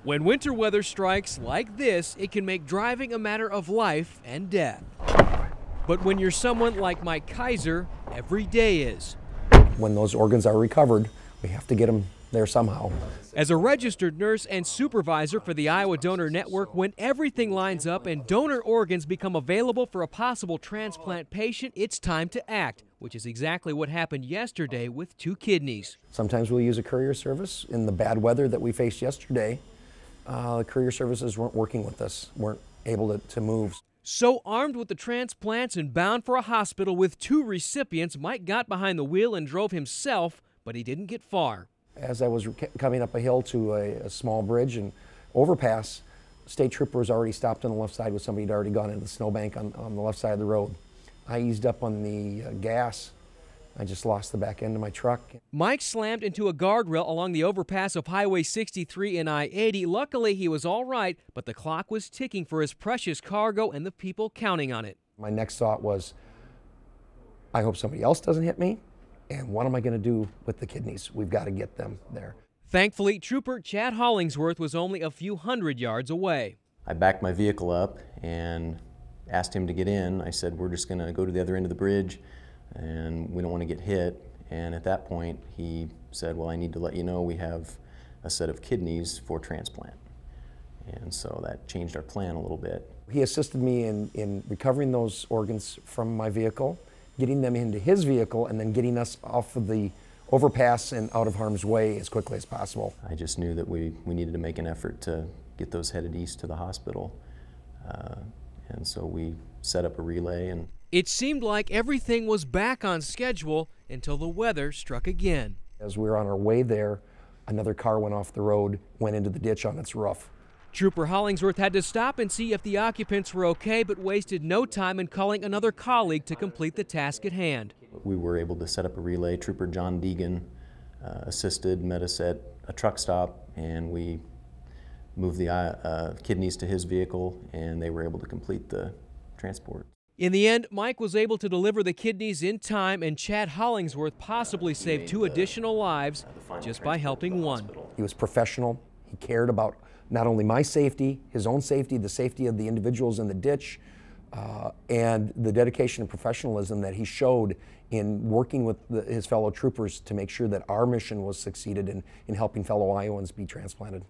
When winter weather strikes like this, it can make driving a matter of life and death. But when you're someone like Mike Kaiser, every day is. When those organs are recovered, we have to get them there somehow. As a registered nurse and supervisor for the Iowa Donor Network, when everything lines up and donor organs become available for a possible transplant patient, it's time to act, which is exactly what happened yesterday with 2 kidneys. Sometimes we'll use a courier service. In the bad weather that we faced yesterday, the courier services weren't working with us, weren't able to move. So armed with the transplants and bound for a hospital with 2 recipients, Mike got behind the wheel and drove himself, but he didn't get far. As I was coming up a hill to a small bridge and overpass, state trooper was already stopped on the left side with somebody who'd already gone into the snowbank on the left side of the road. I eased up on the gas. I just lost the back end of my truck. Mike slammed into a guardrail along the overpass of Highway 63 and I-80. Luckily, he was all right, but the clock was ticking for his precious cargo and the people counting on it. My next thought was, I hope somebody else doesn't hit me, and what am I going to do with the kidneys? We've got to get them there. Thankfully, Trooper Chad Hollingsworth was only a few hundred yards away. I backed my vehicle up and asked him to get in. I said, we're just going to go to the other end of the bridge and we don't want to get hit. And at that point, he said, well, I need to let you know we have a set of kidneys for transplant. And so that changed our plan a little bit. He assisted me in recovering those organs from my vehicle, getting them into his vehicle, and then getting us off of the overpass and out of harm's way as quickly as possible. I just knew that we needed to make an effort to get those headed east to the hospital. And so we set up a relay. And it seemed like everything was back on schedule until the weather struck again. As we were on our way there, another car went off the road, went into the ditch on its roof. Trooper Hollingsworth had to stop and see if the occupants were okay, but wasted no time in calling another colleague to complete the task at hand. We were able to set up a relay. Trooper John Deegan assisted, met us at a truck stop, and we moved the kidneys to his vehicle, and they were able to complete the transport. In the end, Mike was able to deliver the kidneys in time, and Chad Hollingsworth possibly saved 2 additional lives just by helping one. He was professional. He cared about not only my safety, his own safety, the safety of the individuals in the ditch, and the dedication and professionalism that he showed in working with his fellow troopers to make sure that our mission was succeeded in helping fellow Iowans be transplanted.